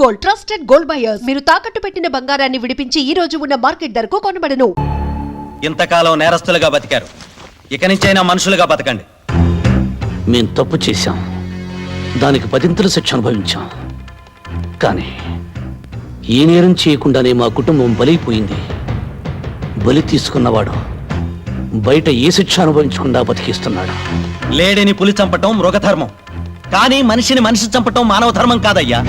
Gold, trusted gold buyers. మీరు తాకట్టు పెట్టిన బంగారాన్ని విడిపించి ఈ రోజు ఉన్న మార్కెట్ ధరకు కొనబడను. ఇంతకాలం నేరస్తులుగా బతికారు, ఇక నుంచైనా మనుషులుగా బతకండి. మేం తప్పు చేశాం, దానికి 10 శిక్ష అనుభవించాం. కానీ ఏ నేరం చేయకుండానే మా కుటుంబం బలైపోయింది. బలి తీసుకున్నవాడు బయట ఏ శిక్ష అనుభవించకుండా బతికిస్తున్నాడు. లేడిని పులి చంపటం మృగధర్మం, కానీ మనిషిని మనిషి చంపటం మానవ ధర్మం కాదయ్యా.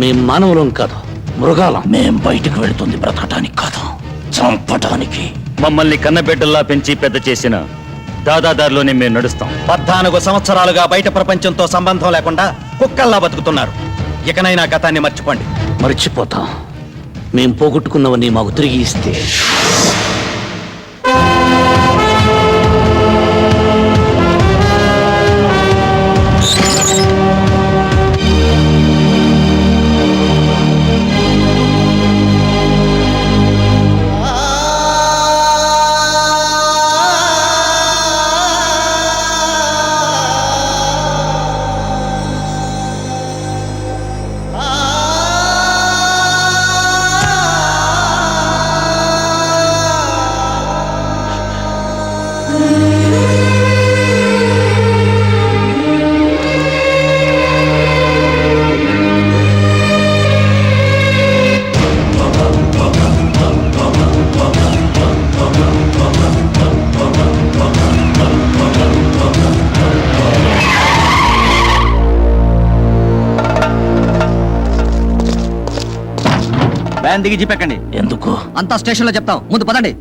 మేం మానవులం కాదు, మృగాలం. మేం బయటకు వెళుతుంది బ్రతకటానికి కాదు, చంపటానికి. మమ్మల్ని కన్నబిడ్డల్లా పెంచి పెద్ద చేసిన దాదాదారిలోనే మేము నడుస్తాం. 14 సంవత్సరాలుగా బయట ప్రపంచంతో సంబంధం లేకుండా కుక్కల్లా బతుకుతున్నారు. ఇకనైనా గతాన్ని మర్చిపోండి. మర్చిపోతాం. మేం పోగొట్టుకున్నవన్నీ మాకు తిరిగి ఇస్తే. వ్యాన్ దిగి జీపెక్కండి. ఎందుకు? అంతా స్టేషన్లో చెప్తాం, ముందు పదండి.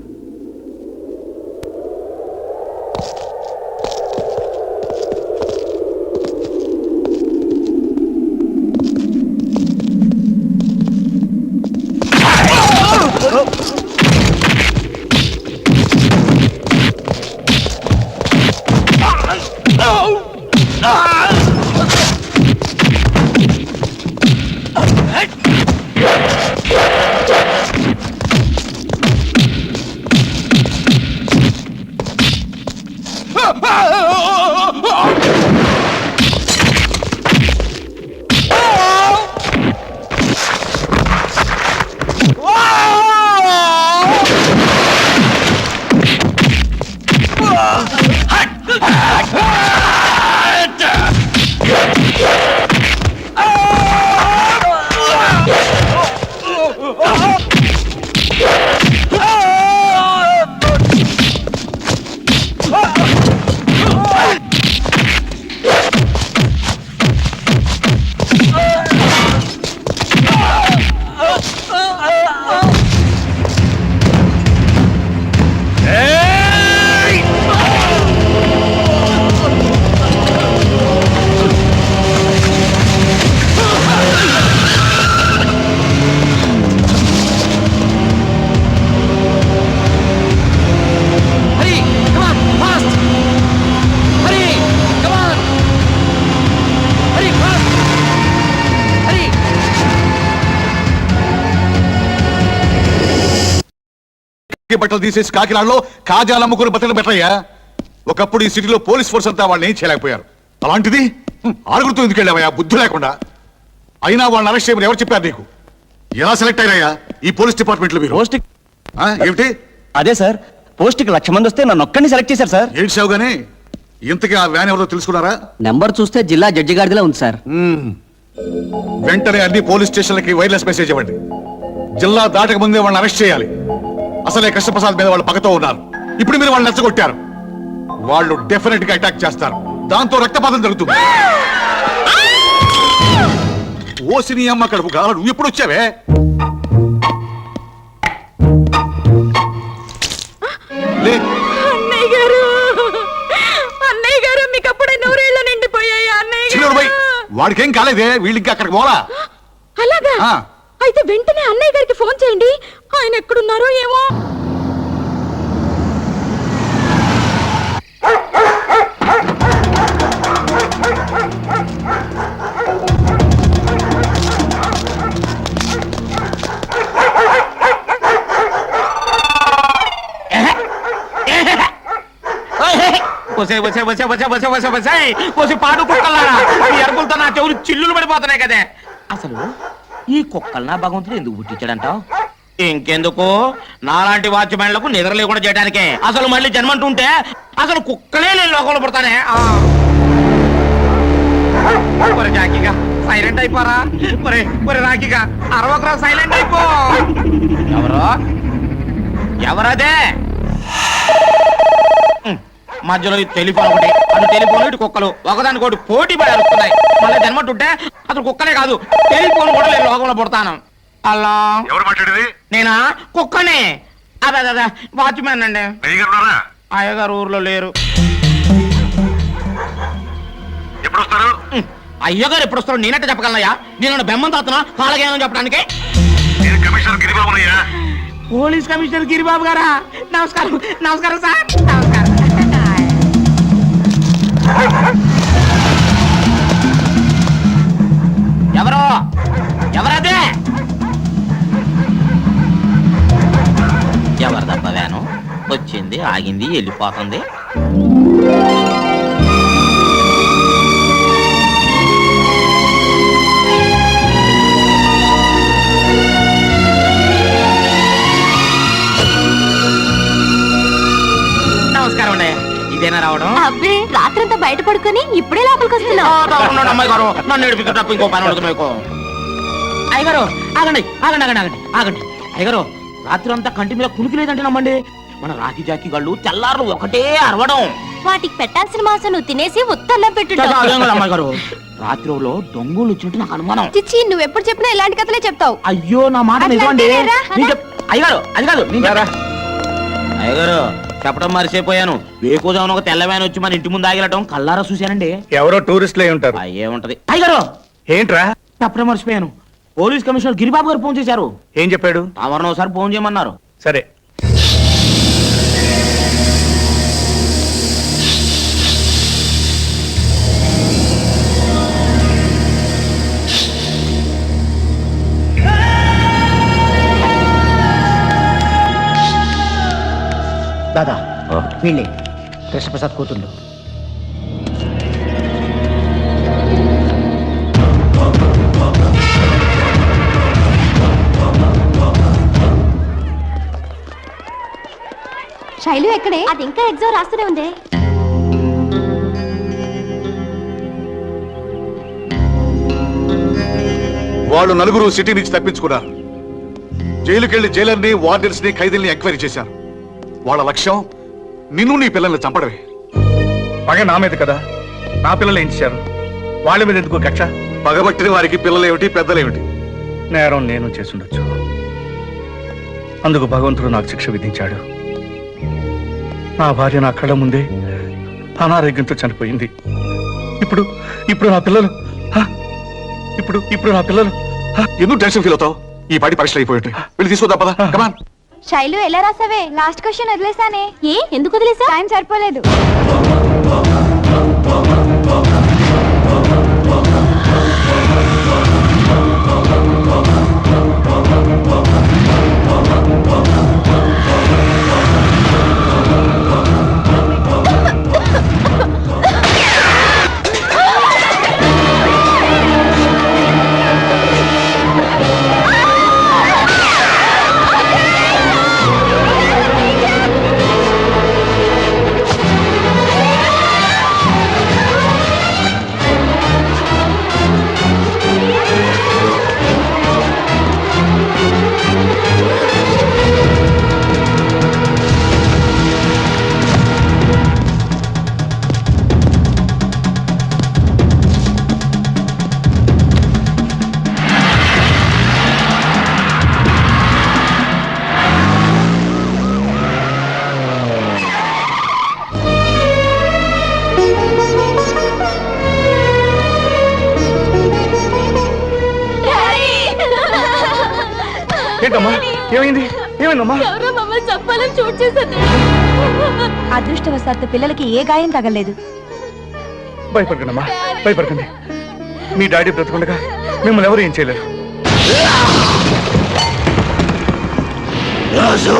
బట్టలు తీసేసి కాకినాడలో కాజాలు అమ్ముకుని బట్టలు పెట్టయ్యా. ఒకప్పుడు ఈ సిటీలో పోలీస్ ఫోర్స్ అంతా వాళ్ళని ఏం చేయలేకపోయారు. అలాంటిది 6 ఎందుకు వెళ్ళావయ్యా, బుద్ధి లేకుండా. అయినా వాళ్ళని అరెస్ట్ చేయమని ఎవరు చెప్పారు నీకు? ఎలా సెలెక్ట్ అయ్యాయా ఈ పోలీస్ డిపార్ట్మెంట్ లో మీరు? ఏమిటి? అదే సార్, పోస్ట్ కి 1,00,000 మంది వస్తే నన్ను ఒక్కడిని సెలెక్ట్ చేశారు సార్. ఏంటి సావు గానీ, ఇంతకీ ఆ వ్యాన్ ఎవరో తెలుసుకున్నారా? నెంబర్ చూస్తే జిల్లా జడ్జి గారిదిలా ఉంది సార్. వెంటనే అన్ని పోలీస్ స్టేషన్లకి వైర్లెస్ మెసేజ్ ఇవ్వండి. జిల్లా దాటక ముందే వాళ్ళని అరెస్ట్ చేయాలి. అసలే కృష్ణప్రసాద్ మీద వాళ్ళు పగతో ఉన్నారు. ఇప్పుడు మీరు వాళ్ళు నచ్చగొట్టారు, వాళ్ళు డెఫినెట్ గా అటాక్ చేస్తారు. దాంతో రక్తపాతం జరుగుతుంది. ఓసిని అమ్మ కడుపు కావాలి. నువ్వు ఎప్పుడు వచ్చావే? వాడికేం కాలేదే, వీళ్ళకి అక్కడికి పోలా. అలాగా? అయితే వెంటనే అన్నయ్య గారికి ఫోన్ చేయండి. ఆయన ఎక్కడున్నారో ఏమో. పాడు కుక్కలారా, ఈ అరుపులతో నా చెవులు చిల్లులు పడిపోతున్నాయి కదే. అసలు ఈ కుక్కలు నా భగవంతుడు ఎందుకు పుట్టించాడంటావు? ఇంకెందుకు, నాలాంటి వాచ్మెన్లకు నిద్ర లేకుండా చేయడానికే. అసలు మళ్ళీ జన్మంటుంటే అసలు కుక్కలే నేను లోకంలో పుడతానే. రాఖీగా సైలెంట్ అయిపోరా. రాఖీగా అరవకరా, సైలెంట్ అయిపో. ఎవరదే మధ్యలో టెలిఫోన్ ఒకటి, అటు టెలిఫోన్ ఇటు కుక్కలు ఒకదానికోటి పోటీ పడి అరుస్తున్నాయి. మళ్ళీ జన్మంటుంటే అసలు కుక్కలే కాదు, టెలిఫోన్ కూడా నేను లోకంలో పుడతాను. అలా ఎవరు మాట్లాడేది? నేనా? కుక్కనే. అదే వాచ్మెన్ అండి. అయ్యగారు ఊర్లో లేరు. ఎప్పుడు వస్తారు? అయ్యగారు ఎప్పుడు వస్తారో నేనంటే చెప్పగలనయ్యా? నేను బెమ్మం తాతనా కాలగేమని చెప్పడానికి? కమిషనర్ గిరిబాబునయ్యా. పోలీస్ కమిషనర్ గిరిబాబు గారా? నమస్కారం. నమస్కారం సార్. నమస్కారం. ఎవరో ఎవరదే? ఎవరిదబ్బ వ్యాను? వచ్చింది, ఆగింది, వెళ్ళిపోతుంది. నమస్కారం అండి. ఇదేనా రావడం? అబ్బే, రాత్రంతా బయట పడుకొని ఇప్పుడే లోపలికి వస్తున్నావు. అమ్మాయి గారు నన్ను ఏడిపించు తప్ప ఇంకో పని ఉండదు మీకు. అయ్యగారు ఆగండి ఆగండి ఆగండి ఆగండి ఆగండి. అయ్యగారు రాత్రి అంతా కంటి మీద కునికి లేదంటే నమ్మండి. మన రాఖీ జాకీ గళ్ళు తెల్లారు ఒకటే అరవడం. వాటికి పెట్టాల్సిన మాంసం నువ్వు తినేసి ఉత్తర్లో పెట్టు. అమ్మాయి గారు రాత్రిలో దొంగలు వచ్చినట్టు నాకు అనుమానం. చిచ్చి, నువ్వు ఎప్పుడు చెప్పినా ఇలాంటి కథలే చెప్తావు. అయ్యో నా మాట నిజమండి. అయ్యగారు అది కాదు. అయ్యగారు చెప్పడం మర్చిపోయాను. వేకోజామున ఒక తెల్ల వ్యాన్ వచ్చి మన ఇంటి ముందు ఆగిలటం కల్లారా చూశానండి. ఎవరో టూరిస్టులు అయి ఉంటారు. ఏముంటది అయ్యగారు? ఏంట్రా? చెప్పడం మర్చిపోయాను. పోలీస్ కమిషనర్ గిరిబాబు గారు ఫోన్ చేశారు. ఏం చెప్పాడు? తమరిని ఒకసారి ఫోన్ చేయమన్నారు. సరే. దాదా వీళ్ళే కృష్ణప్రసాద్ కూతుళ్ళు. శైలు ఎక్కడే? అది ఇంకా ఎగ్జామ్ రాస్తూనే ఉంది. వాళ్ళు నలుగురు సిటీ నుంచి తప్పించుకున్నారు. జైలుకెళ్లి జైలర్ని, వార్డెన్స్ ని, ఖైదీల్ని ఎంక్వైరీ చేశారు. వాళ్ళ లక్ష్యం నిన్ను, నీ పిల్లల్ని చంపడమే. పగ నా మీద కదా, నా పిల్లలు ఏం చేశారు? వాళ్ళ మీద ఎందుకు కక్ష? పగబట్టిన వారికి పిల్లలేమిటి, పెద్దలేమిటి? నేరం నేను చేసుండొచ్చు. అందుకు భగవంతుడు నాకు శిక్ష విధించాడు. నా భార్య నా కళ్ళ ముందే అనారోగ్యంతో చనిపోయింది. ఇప్పుడు ఇప్పుడు నా పిల్లలు ఇప్పుడు నా పిల్లలు. ఎందుకు టెన్షన్ ఫీల్ అవుతావు? ఈ పాటి పరీక్షలు అయిపోయి వెళ్ళి తీసుకోదా పదా. కమాన్. శైలు ఎలా రాసావే? Last question వదిలేసానే. ఏ ఎందుకు వదిలేసా? టైం సరిపోలేదు. ఏంటమ్మా? ఏమైంది? ఏమైందమ్మా? ఎవరో మమ్మల్ని చంపాలని చూడ్ చేశారు. అదృష్టవశాత్తు పిల్లలకి ఏ గాయం తగలేదు. భయపడకండమ్మా, భయపడకండి. మీ డాడీ బ్రతకుండగా మిమ్మల్ని ఎవరు ఏం చేయలేరు. రాజు,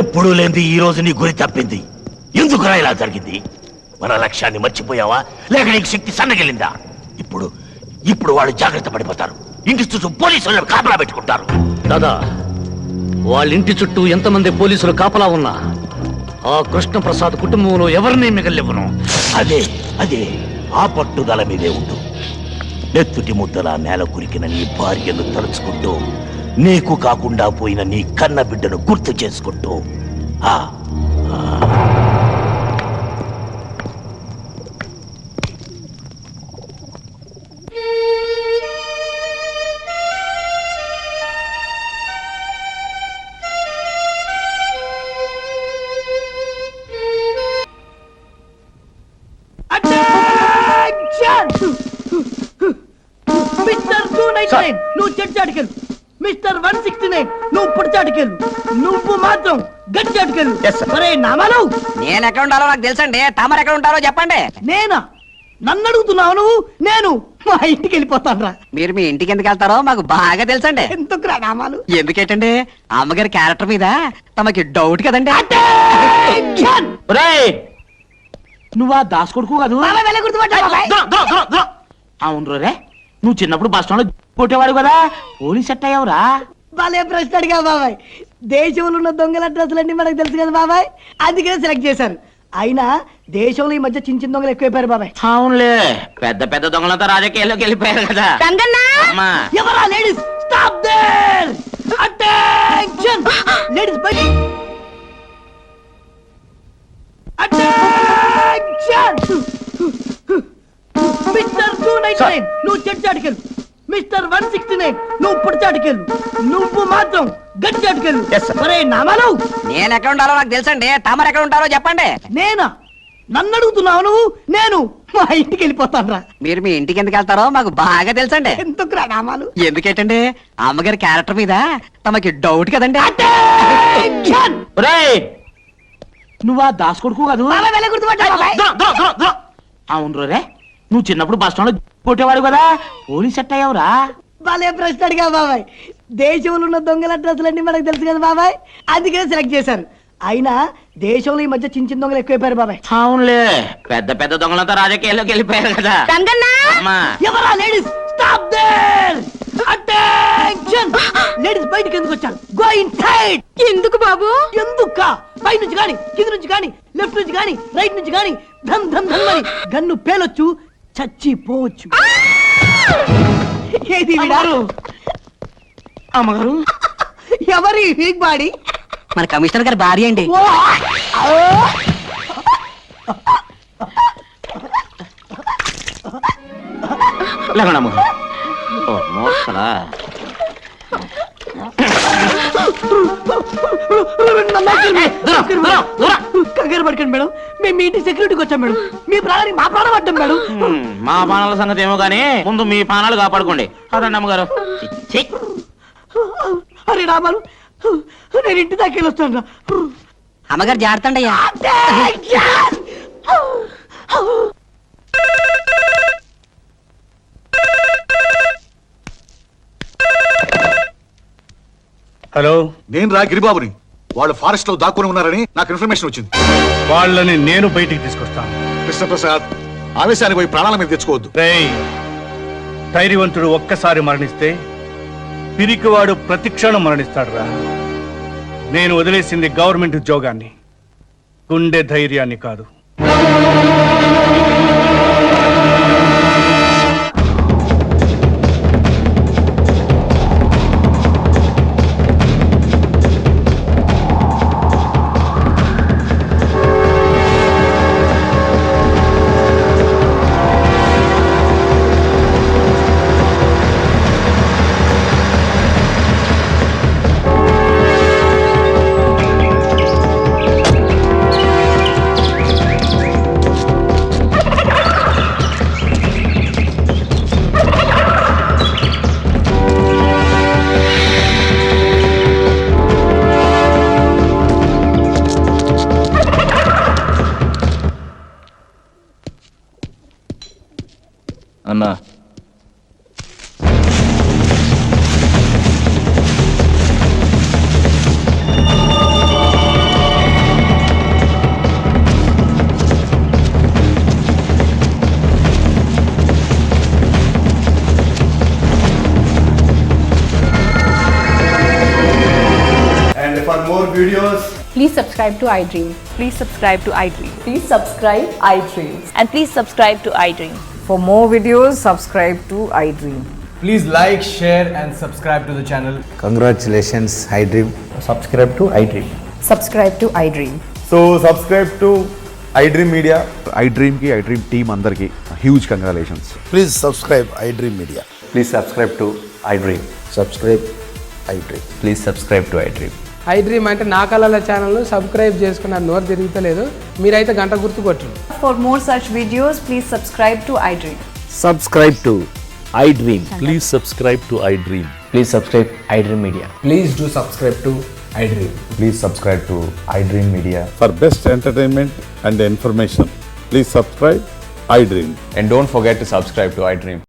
ఎప్పుడు లేని ఈ రోజు నీ గురి తప్పింది. ఎందుకురా ఇలా జరిగింది? మన లక్ష్యాన్ని మర్చిపోయావా, లేక నీకు శక్తి సన్నగిలిందా? ఇప్పుడు ఇప్పుడు వాళ్ళు జాగ్రత్త పడిపోతారు. ఇంటి చుట్టూ పోలీసులు కాపలా పెట్టుకుంటారు. దాదా, వాళ్ళ ఇంటి చుట్టూ ఎంతమంది పోలీసులు కాపలా ఉన్నా ఆ కృష్ణప్రసాద్ కుటుంబంలో ఎవరిని మిగలివ్వను. అదే అదే ఆ పట్టుదల మీదే ఉండు. నెత్తుటి ముద్దలా నేల కురికిన నీ భార్యను తలుచుకుంటూ, నీకు కాకుండా పోయిన నీ కన్న బిడ్డను గుర్తు చేసుకుంటూ ఆ మిస్టర్ 299 నువ్వు చెడ్చాటికెళ్ళు. మిస్టర్ 169 నువ్వు పుడిచాటికెళ్ళు. నువ్వు మాత్రం గడిచాటికెళ్ళు. ఒరే నామాలు, నేను ఎక్కడ ఉండాలో నాకు తెలుసండి. తమరు ఎక్కడ ఉంటారో చెప్పండి. నేనా? నన్ను అడుగుతున్నావు నువ్వు? నేను మా ఇంటికి వెళ్ళిపోతాను రా. మీరు మీ ఇంటికి ఎందుకు వెళ్తారో మాకు బాగా తెలుసండి. ఎందుకురా నామాలు? ఎందుకేటండి, అమ్మగారి క్యారెక్టర్ మీద తమకి డౌట్ కదండి. Attention! నువ్వా దాస్ కొడుకు కాదు? బాబాయ్ వెళ్ళ గుర్తుపట్టా బాబాయ్. అవును రే, నువ్వు చిన్నప్పుడు బస్ స్టాండ్ లో కొట్టేవాడు కదా, పోలీస్ సెట్ అయ్యావురా. భలే ప్రశ్న అడిగా బాబాయ్. దేశంలో ఉన్న దొంగల డ్రెస్సులన్నీ మనకు తెలుసు కదా బాబాయ్, అందుకనే సెలెక్ట్ చేశారు. అయినా దేశంలో ఈ మధ్య చిన్న చిన్న దొంగలు ఎక్కువైపోయారు బాబాయ్. అవునులే, పెద్ద పెద్ద దొంగలంతా రాజకీయాల్లోకి వెళ్ళిపోయారు కదా. అమ్మా. ఎవరా ladies? Stop there! Attention! Ladies బయట. అటెన్షన్! మిస్టర్ 299 నువ్వు చెడ్చాటికెళ్ళు. మిస్టర్ 169 నువ్వు పుడిచాటికెళ్ళు. నువ్వు మాత్రం గడిచాటికెళ్ళు. ఒరే నామాలు, నేను ఎక్కడ ఉండాలో నాకు తెలుసండి. తమరు ఎక్కడ ఉంటారో చెప్పండి. నేనా? నన్ను అడుగుతున్నావు నువ్వు? నేను మా ఇంటికి వెళ్ళిపోతాను రా. మీరు మీ ఇంటికి ఎందుకు వెళ్తారో మాకు బాగా తెలుసండి. ఎందుకురా నామాలు? ఎందుకేటండి, అమ్మగారి క్యారెక్టర్ మీద తమకి డౌట్ కదండి. Attention! నువ్వా దాస్ కొడుకు కాదు? బాబాయ్ వెళ్ళ గుర్తుపట్టా బాబాయ్. అవును రే, నువ్వు చిన్నప్పుడు బస్ స్టాండ్ లో కొట్టేవాడు కదా, పోలీస్ సెట్ అయ్యావురా. భలే ప్రశ్న అడిగా బాబాయ్. దేశంలో ఉన్న దొంగల డ్రెస్సులన్నీ మనకు తెలుసు కదా బాబాయ్, అందుకనే సెలెక్ట్ చేశారు. అయినా దేశంలో ఈ మధ్య చిన్న చిన్న దొంగలు ఎక్కువైపోయారు బాబాయ్. అవునులే, పెద్ద పెద్ద దొంగలంతా రాజకీయాల్లోకి వెళ్ళిపోయారు కదా. అమ్మా. ఎవరా ladies? Stop there! Attention! Ladies బయటికి ఎందుకు వచ్చారు? Go inside! ఎందుకు బాబు? ఎందుక? పై నుంచి గాని, కింద నుంచి గాని, లెఫ్ట్ నుంచి గాని, రైట్ నుంచి గాని ధన్ ధన్ ధన్ అని గన్ను పేలొచ్చు, చచ్చిపోవచ్చు. ఏది వీడా? అమ్మగారు, ఎవరి వీక్ బాడీ? మన కమిషనర్ గారి భార్య అండి. ఓ! ఓ! లేకండి అమ్మగారు. ఓ, మోస్తలా. కంగారు పడకండి మేడం, మేము మీ ఇంటి సెక్యూరిటీకి వచ్చాం మేడం. మీ ప్రాణానికి మా ప్రాణం పడ్డాం మేడం. మా పానాల సంగతి ఏమో గానీ ముందు మీ పానాలు కాపాడుకోండి. అదండి అమ్మగారు. అరే రామాలు, నేను ఇంటి దాకా వెళ్ళొస్తాను రా. అమ్మగారు జాగ్రత్త అండి అయ్యా. హలో, నేను రా గిరిబాబుని. వాళ్ళు ఫారెస్ట్ లో దాక్కుని ఉన్నారని నాకు ఇన్ఫర్మేషన్ వచ్చింది. వాళ్ళని నేను బయటికి తీసుకొస్తాను. కృష్ణప్రసాద్, ఆవేశానికి పోయి ప్రాణాల మీద తెచ్చుకోవద్దు. రేయ్, ధైర్యవంతుడు ఒక్కసారి మరణిస్తే పిరికివాడు ప్రతిక్షణం మరణిస్తాడురా. నేను వదిలేసింది గవర్నమెంట్ ఉద్యోగాన్ని, గుండె ధైర్యాన్ని కాదు. Please subscribe to iDream. Please subscribe to iDream. Please subscribe iDream. And please subscribe to iDream. For more videos, subscribe to iDream. Please like, share and subscribe to the channel. Congratulations, iDream. Subscribe to iDream. Subscribe to iDream. So subscribe to iDream Media. iDream కి iDream team అందరికి huge congratulations. Please subscribe iDream Media. Please subscribe to iDream. Subscribe iDream. Please subscribe to iDream. iDream అంటే నా కళల channel subscribe చేసుకున్న నోరు తిరుగుతలేదు. మీరైతే గంట గుర్తు కొట్టండి. For more such videos, please subscribe to iDream. Subscribe to iDream. Please subscribe to iDream. Please subscribe iDream Media. Please do subscribe to iDream. Please subscribe to iDream Media. For best entertainment and information, please subscribe iDream. And don't forget to subscribe to iDream.